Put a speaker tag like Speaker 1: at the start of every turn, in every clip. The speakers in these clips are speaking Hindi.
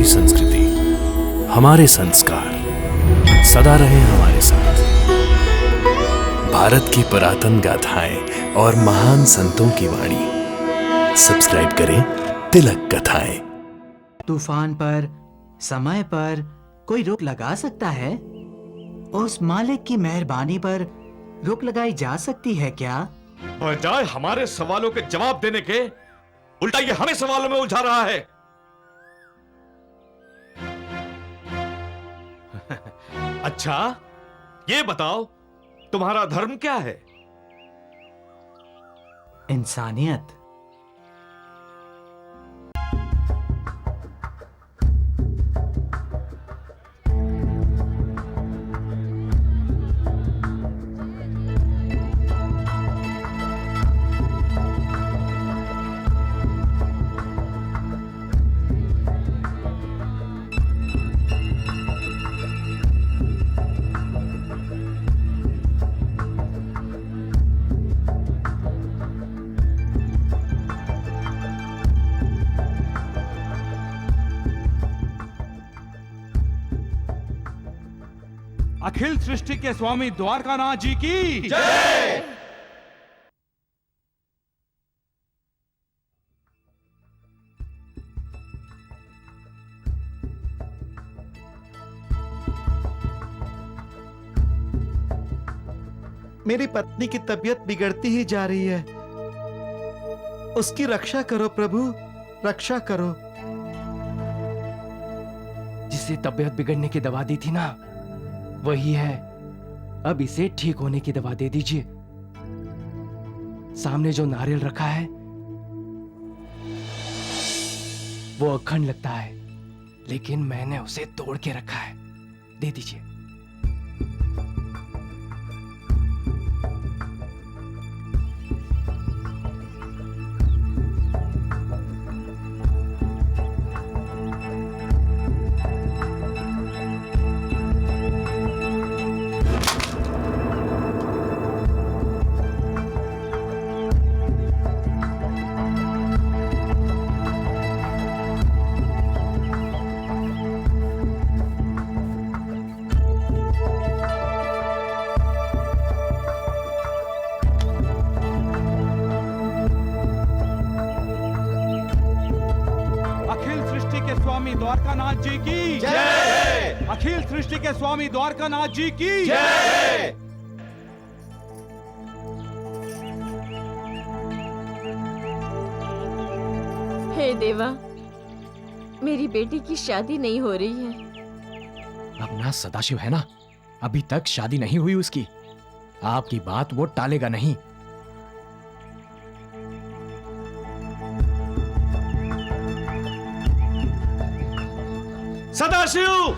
Speaker 1: हमारी संस्कृति, हमारे संस्कार सदा रहे हमारे साथ। भारत की पुरातन गाथाएं और महान संतों की वाणी। सब्सक्राइब करें तिलक कथाएं।
Speaker 2: तूफान पर समय पर कोई रोक लगा सकता है? उस मालिक की मेहरबानी पर रोक लगाई जा सकती है क्या?
Speaker 3: बजाय हमारे सवालों के जवाब देने के उल्टा ये हमें सवालों में उलझा रहा है। अच्छा, ये बताओ तुम्हारा धर्म क्या है?
Speaker 2: इंसानियत।
Speaker 4: अखिल सृष्टि के स्वामी द्वारकानाथ जी की
Speaker 3: जय।
Speaker 5: मेरी पत्नी की तबीयत बिगड़ती ही जा रही है। उसकी रक्षा करो प्रभु, रक्षा करो।
Speaker 6: जिसे तबीयत बिगड़ने की दवा दी थी ना, वही है। अब इसे ठीक होने की दवा दे दीजिए। सामने जो नारियल रखा है वो अखंड लगता है, लेकिन मैंने उसे तोड़ के रखा है। दे दीजिए।
Speaker 4: स्वामी द्वारकानाथ जी की जय। अखिल सृष्टि के स्वामी द्वारकानाथ जी की जय।
Speaker 7: हे देवा, मेरी बेटी की शादी नहीं हो रही है।
Speaker 8: अपना सदाशिव है ना, अभी तक शादी नहीं हुई उसकी। आपकी बात वो टालेगा नहीं।
Speaker 3: सदाशिव!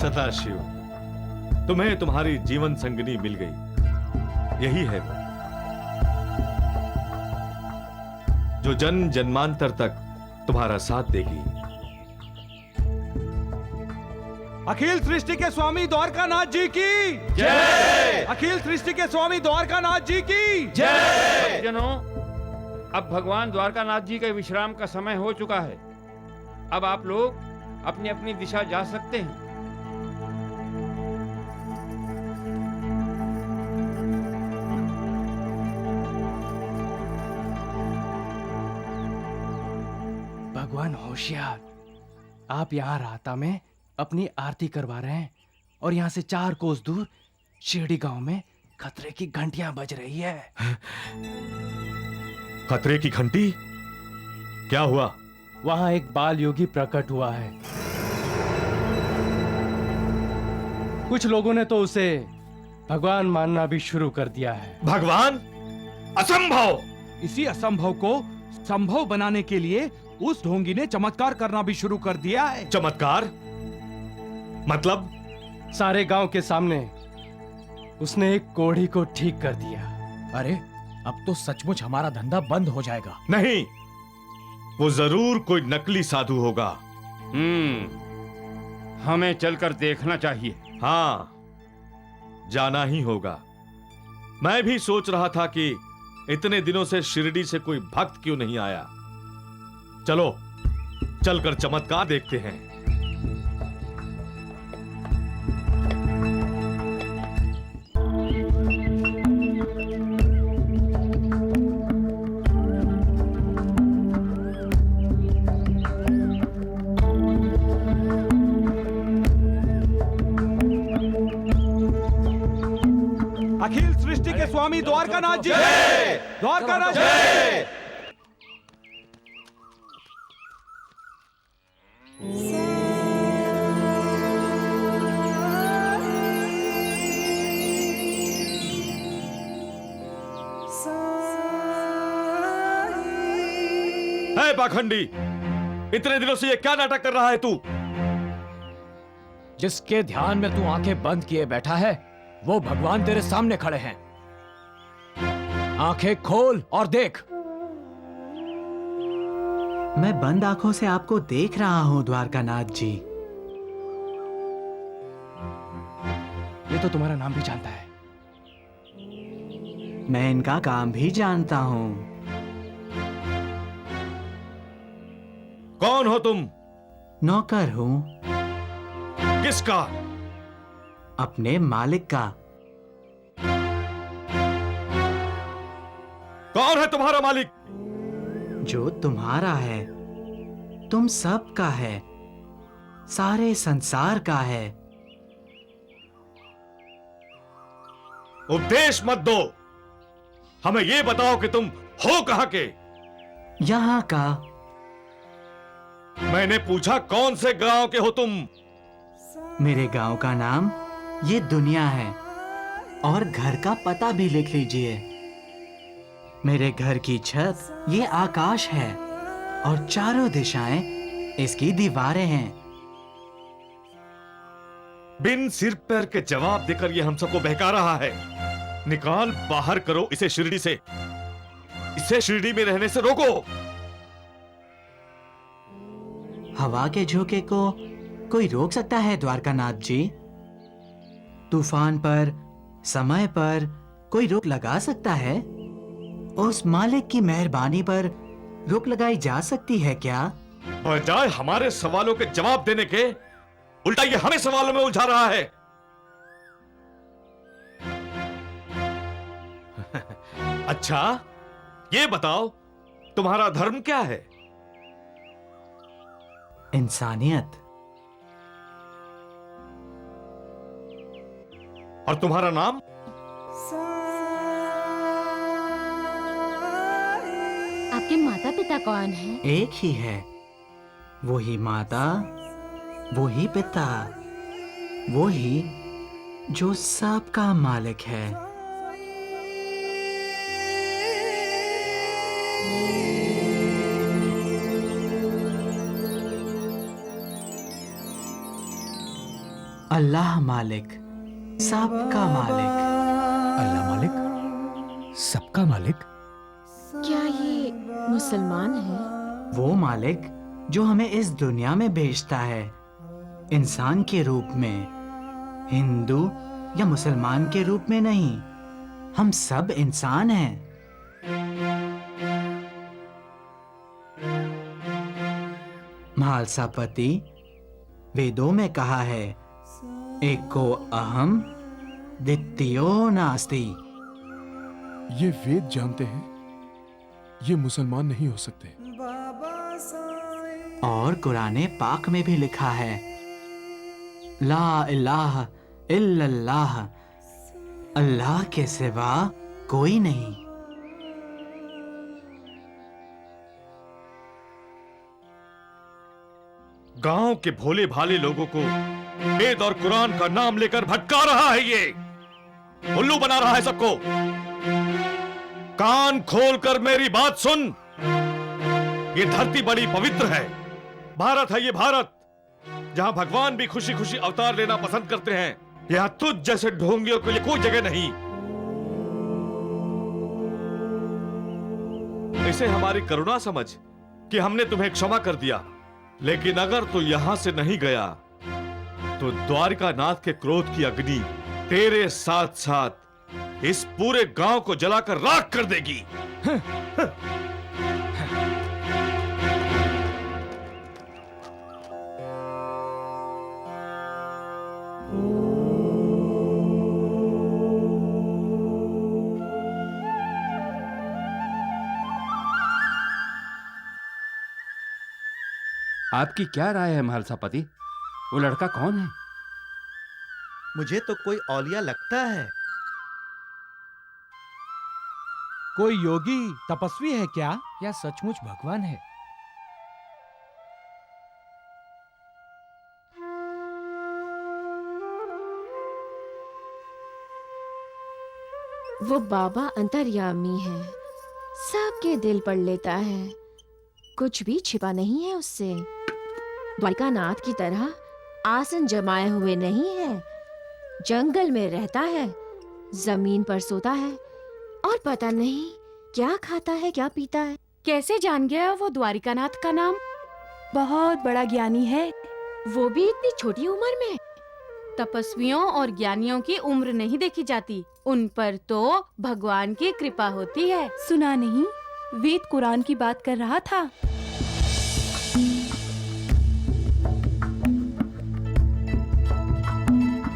Speaker 3: सदाशिव, तुम्हें तुम्हारी जीवन संगिनी मिल गई। यही है वो जो जन्म जन्मांतर तक तुम्हारा साथ देगी।
Speaker 4: अखिल सृष्टि के स्वामी द्वारकानाथ जी की
Speaker 3: जय।
Speaker 4: अखिल सृष्टि के स्वामी द्वारकानाथ जी की
Speaker 3: जय।
Speaker 9: जनों, अब भगवान द्वारकानाथ जी के विश्राम का समय हो चुका है। अब आप लोग अपनी अपनी दिशा जा सकते हैं।
Speaker 6: भगवान होशियार, आप यहाँ राहता में अपनी आरती करवा रहे हैं और यहाँ से 4 कोस दूर शिरडी गांव में खतरे की घंटियां बज रही है।
Speaker 3: खतरे की घंटी? क्या हुआ?
Speaker 6: वहां एक बाल योगी प्रकट हुआ है। कुछ लोगों ने तो उसे भगवान मानना भी शुरू कर दिया है।
Speaker 3: भगवान? असंभव!
Speaker 4: इसी असंभव को संभव बनाने के लिए उस ढोंगी ने चमत्कार करना भी शुरू कर दिया है।
Speaker 3: चमत्कार? मतलब?
Speaker 6: सारे गांव के सामने उसने एक कोढ़ी को ठीक कर दिया।
Speaker 8: अरे, अब तो सचमुच हमारा धंधा बंद हो जाएगा।
Speaker 3: नहीं, वो जरूर कोई नकली साधु होगा।
Speaker 9: हमें चलकर देखना चाहिए।
Speaker 3: हाँ, जाना ही होगा। मैं भी सोच रहा था कि इतने दिनों से शिरडी से कोई भक्त क्यों नहीं आया? चलो चलकर चमत्कार देखते हैं।
Speaker 4: अखिल सृष्टि के स्वामी द्वारकानाथ जी जय। द्वारकानाथ जय।
Speaker 3: है पाखंडी, इतने दिनों से ये क्या नाटक कर रहा है तू?
Speaker 8: जिसके ध्यान में तू आंखें बंद किए बैठा है वो भगवान तेरे सामने खड़े हैं। आंखें खोल और देख।
Speaker 2: मैं बंद आंखों से आपको देख रहा हूं द्वारकानाथ जी।
Speaker 6: ये तो तुम्हारा नाम भी जानता है।
Speaker 2: मैं इनका काम भी जानता हूं।
Speaker 3: कौन हो तुम?
Speaker 2: नौकर हूं।
Speaker 3: किसका?
Speaker 2: अपने मालिक का।
Speaker 3: कौन है तुम्हारा मालिक?
Speaker 2: जो तुम्हारा है, तुम सब का है, सारे संसार का है।
Speaker 3: उपदेश मत दो, हमें ये बताओ कि तुम हो कहां के?
Speaker 2: यहाँ का।
Speaker 3: मैंने पूछा कौन से गांव के हो तुम?
Speaker 2: मेरे गांव का नाम ये दुनिया है और घर का पता भी लिख लीजिए। मेरे घर की छत ये आकाश है और चारों दिशाएं इसकी दीवारें हैं।
Speaker 3: बिन सिर पैर के जवाब देकर ये हम सबको बहका रहा है। निकाल बाहर करो इसे शिरडी से। इसे शिरडी में रहने से रोको।
Speaker 2: हवा के झोंके को कोई रोक सकता है द्वारकानाथ जी? तूफान पर, समय पर कोई रोक लगा सकता है? उस मालिक की मेहरबानी पर रोक लगाई जा सकती है क्या?
Speaker 3: बजाय हमारे सवालों के जवाब देने के, उल्टा ये हमें सवालों में उलझा रहा है। अच्छा, ये बताओ तुम्हारा धर्म क्या है?
Speaker 2: इंसानियत।
Speaker 3: और तुम्हारा नाम?
Speaker 7: आपके माता पिता कौन है?
Speaker 2: एक ही है, वही माता, वही पिता, वही जो सबका मालिक है। अल्लाह मालिक, सबका मालिक।
Speaker 8: अल्लाह मालिक, सबका मालिक।
Speaker 7: क्या ये मुसलमान है?
Speaker 2: वो मालिक जो हमें इस दुनिया में भेजता है, इंसान के रूप में, हिंदू या मुसलमान के रूप में नहीं। हम सब इंसान हैं। महालसापति, वेदों में कहा है, एको अहम द्वितीयो नास्ति।
Speaker 10: ये वेद जानते हैं, ये मुसलमान नहीं हो सकते।
Speaker 2: और कुराने पाक में भी लिखा है, ला इलाहा इल्लल्लाह, अल्लाह के सिवा कोई नहीं।
Speaker 3: गांव के भोले भाले लोगों को वेद और कुरान का नाम लेकर भटका रहा है। ये उल्लू बना रहा है सबको। कान खोलकर मेरी बात सुन। ये धरती बड़ी पवित्र है। भारत है ये भारत, जहां भगवान भी खुशी खुशी अवतार लेना पसंद करते हैं। यहां तुझ जैसे ढोंगियों के लिए कोई जगह नहीं। इसे हमारी करुणा समझ कि हमने तुम्हें क्षमा कर दिया, लेकिन अगर तू यहां से नहीं गया तो द्वारकानाथ के क्रोध की अग्नि तेरे साथ साथ इस पूरे गांव को जलाकर राख कर देगी।
Speaker 9: आपकी क्या राय है महलसापति? वो लड़का कौन है?
Speaker 5: मुझे तो कोई औलिया लगता है।
Speaker 4: कोई योगी तपस्वी है क्या?
Speaker 8: या सचमुच भगवान है?
Speaker 7: वो बाबा अंतर्यामी है, सबके दिल पढ़ लेता है, कुछ भी छिपा नहीं है उससे। द्वारिकानाथ की तरह आसन जमाए हुए नहीं है, जंगल में रहता है, जमीन पर सोता है और पता नहीं क्या खाता है क्या पीता है।
Speaker 11: कैसे जान गया वो द्वारिकानाथ का नाम? बहुत बड़ा ज्ञानी है।
Speaker 7: वो भी इतनी छोटी उम्र में।
Speaker 11: तपस्वियों और ज्ञानियों की उम्र नहीं देखी जाती, उन पर तो भगवान की कृपा होती है।
Speaker 12: सुना नहीं, वेद कुरान की बात कर रहा था।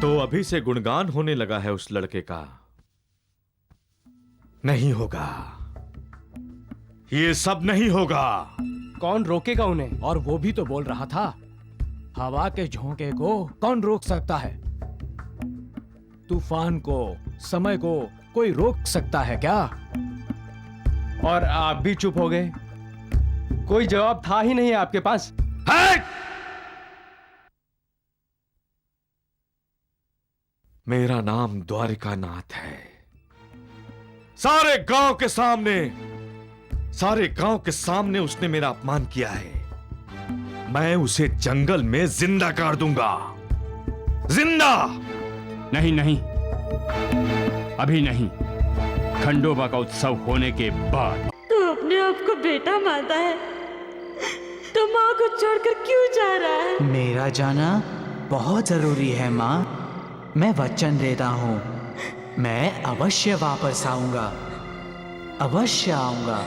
Speaker 3: तो अभी से गुणगान होने लगा है उस लड़के का। नहीं होगा, ये सब नहीं होगा।
Speaker 8: कौन रोकेगा उन्हें? और वो भी तो बोल रहा था, हवा के झोंके को कौन रोक सकता है? तूफान को, समय को कोई रोक सकता है क्या?
Speaker 6: और आप भी चुप हो गए। कोई जवाब था ही नहीं आपके पास।
Speaker 3: मेरा नाम द्वारिकानाथ है। सारे गांव के सामने उसने मेरा अपमान किया है। मैं उसे जंगल में जिंदा कर दूंगा। जिंदा!
Speaker 9: नहीं नहीं, अभी नहीं, खंडोबा का उत्सव होने के बाद।
Speaker 7: तू अपने आप को बेटा मानता है तो माँ को छोड़कर क्यों जा रहा है?
Speaker 2: मेरा जाना बहुत जरूरी है माँ। मैं वचन देता हूँ, मैं अवश्य वापस आऊंगा, अवश्य आऊंगा।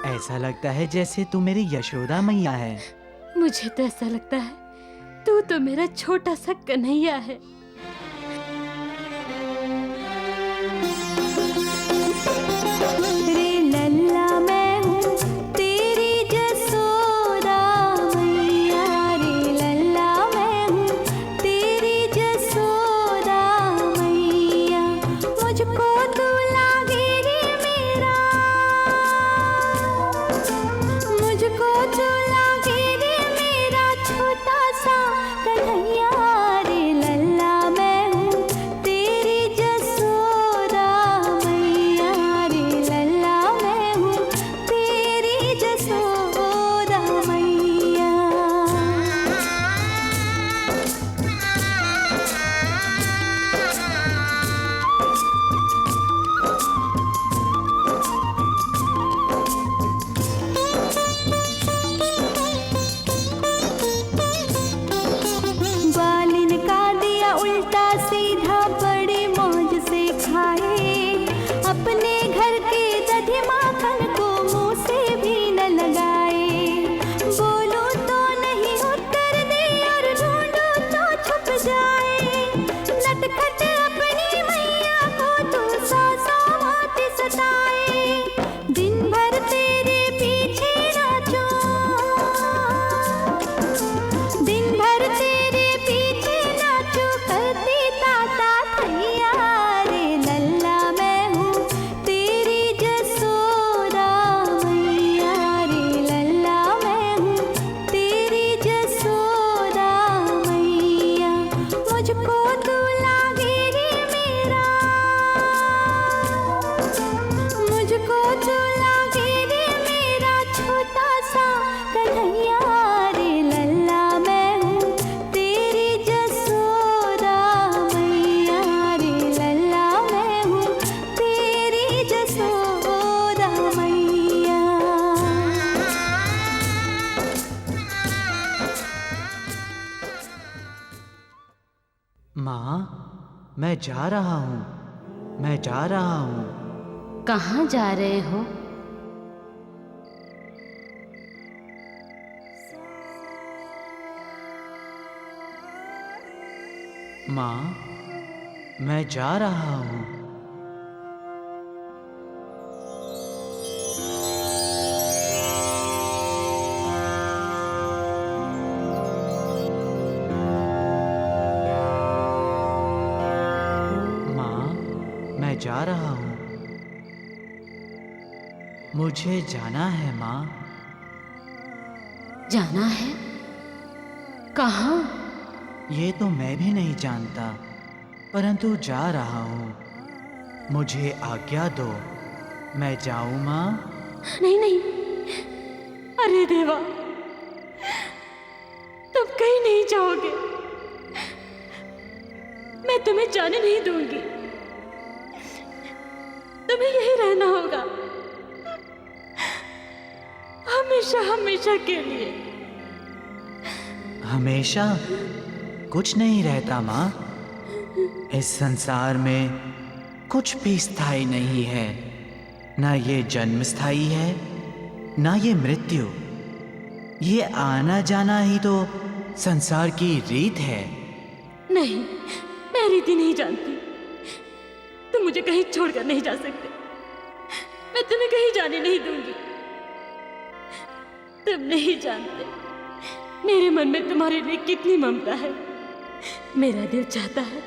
Speaker 2: ऐसा लगता है जैसे तू मेरी यशोदा मैया है।
Speaker 11: मुझे तो ऐसा लगता है तू तो मेरा छोटा सा कन्हैया है।
Speaker 12: रे लल्ला मैं हूँ तेरी जसोदा मैया, रे लल्ला मैं हूँ तेरी जसोदा मैया। मुझको तू लागे रे मेरा, मुझको तू लागे रे मेरा छोटा सा कन्हैया, रे लल्ला
Speaker 2: माँ, मैं जा रहा हूँ, मैं जा रहा हूँ।
Speaker 11: कहाँ जा रहे हो?
Speaker 2: माँ, मैं जा रहा हूँ। माँ, मैं जा रहा हूँ। मुझे जाना है माँ।
Speaker 11: जाना है? कहाँ?
Speaker 2: ये तो मैं भी नहीं जानता, परंतु जा रहा हूँ। मुझे आज्ञा दो, मैं जाऊँ माँ?
Speaker 11: नहीं नहीं, अरे देवा, तुम कहीं नहीं जाओगे। मैं तुम्हें जाने नहीं दूंगी। तुम्हें यही रहना होगा, हमेशा हमेशा के लिए।
Speaker 2: हमेशा कुछ नहीं रहता माँ। इस संसार में कुछ भी स्थायी नहीं है। ना ये जन्म स्थायी है, ना ये मृत्यु। ये आना जाना ही तो संसार की रीत है।
Speaker 11: नहीं, मैं रीति नहीं जानती। तुम मुझे कहीं छोड़कर नहीं जा सकते। मैं तुम्हें कहीं जाने नहीं दूंगी। तुम नहीं जानते मेरे मन में तुम्हारे लिए कितनी ममता है। मेरा दिल चाहता है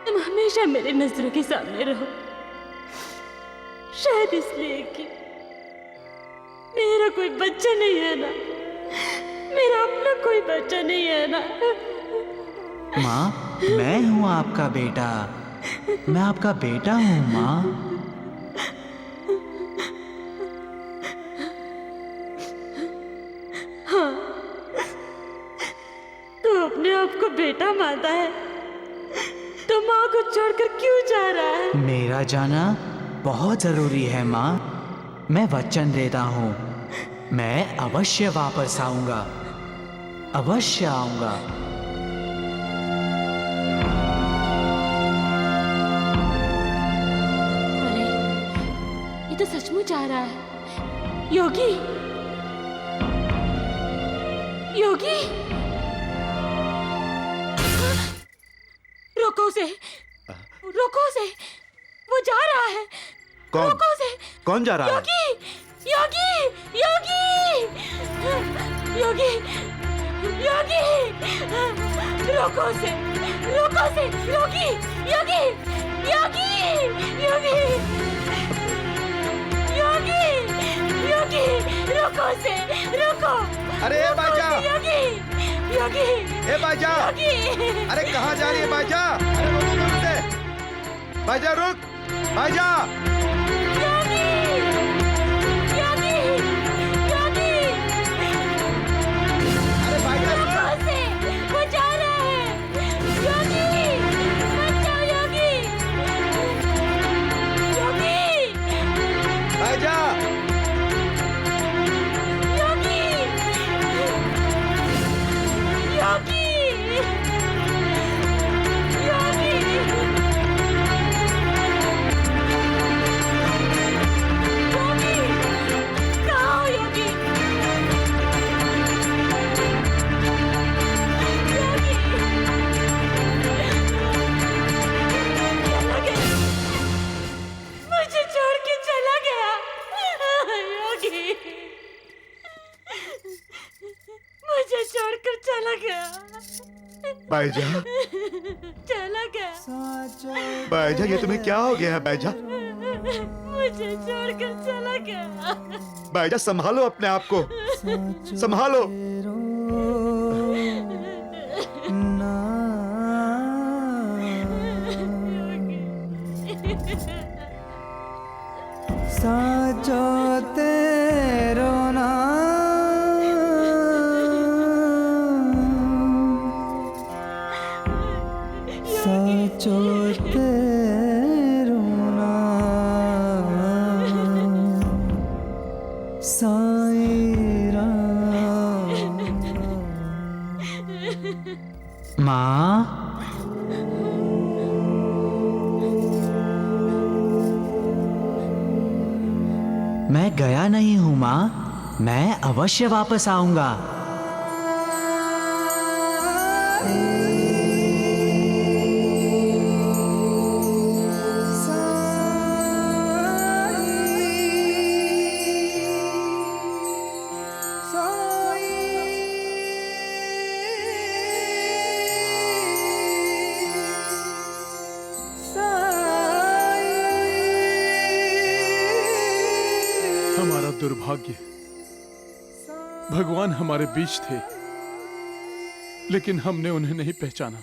Speaker 11: तुम हमेशा मेरे नजरों के सामने रहो। शायद इसलिए कि मेरा कोई बच्चा नहीं है ना, मेरा अपना कोई बच्चा नहीं है ना।
Speaker 2: माँ, मैं हूँ आपका बेटा। मैं आपका बेटा हूँ माँ।
Speaker 11: हाँ, तू अपने आप को बेटा मानता है तो माँ को छोड़कर क्यों जा रहा है?
Speaker 2: मेरा जाना बहुत जरूरी है माँ। मैं वचन देता हूँ, मैं अवश्य वापस आऊंगा, अवश्य आऊंगा।
Speaker 11: अरे, ये तो सचमुच आ रहा है। योगी, योगी, रोको उसे, रोको उसे, वो जा रहा है।
Speaker 5: कौन?
Speaker 11: रोको उसे।
Speaker 5: कौन जा रहा है?
Speaker 11: योगी, योगी, योगी, योगी, योगी, रोको उसे, रोको उसे, योगी, योगी, योगी, योगी, योगी, योगी, रोको उसे, रोको।
Speaker 5: अरे ए बाजा!
Speaker 11: योगी, योगी,
Speaker 5: ए बाजा!
Speaker 11: योगी,
Speaker 5: अरे कहाँ जा रही है बाजा? अरे रुक रुक से! बाजा रुक! बाजा!
Speaker 11: योगी, योगी, योगी,
Speaker 5: अरे बाजा रुक!
Speaker 11: रोको उसे, वो जा रहा है। योगी, बचाओ योगी, योगी,
Speaker 5: बाजा!
Speaker 11: योगी, योगी, योगी, योगी, कहाँ हो योगी? योगी, चला गया, मुझे छोड़ के चला गया। योगी, मुझे छोड़कर चला गया,
Speaker 5: बाजा!
Speaker 11: चला गया।
Speaker 5: बाजा, ये तुम्हें क्या हो गया है बाजा?
Speaker 11: मुझे छोड़कर चला गया।
Speaker 5: बाजा, संभालो अपने आप को, संभालो।
Speaker 13: साचो तेरो साचो तेरो
Speaker 2: माँ, मैं गया नहीं हूं माँ, मैं अवश्य वापस आऊंगा।
Speaker 10: हमारा दुर्भाग्य, भगवान हमारे बीच थे लेकिन हमने उन्हें नहीं पहचाना।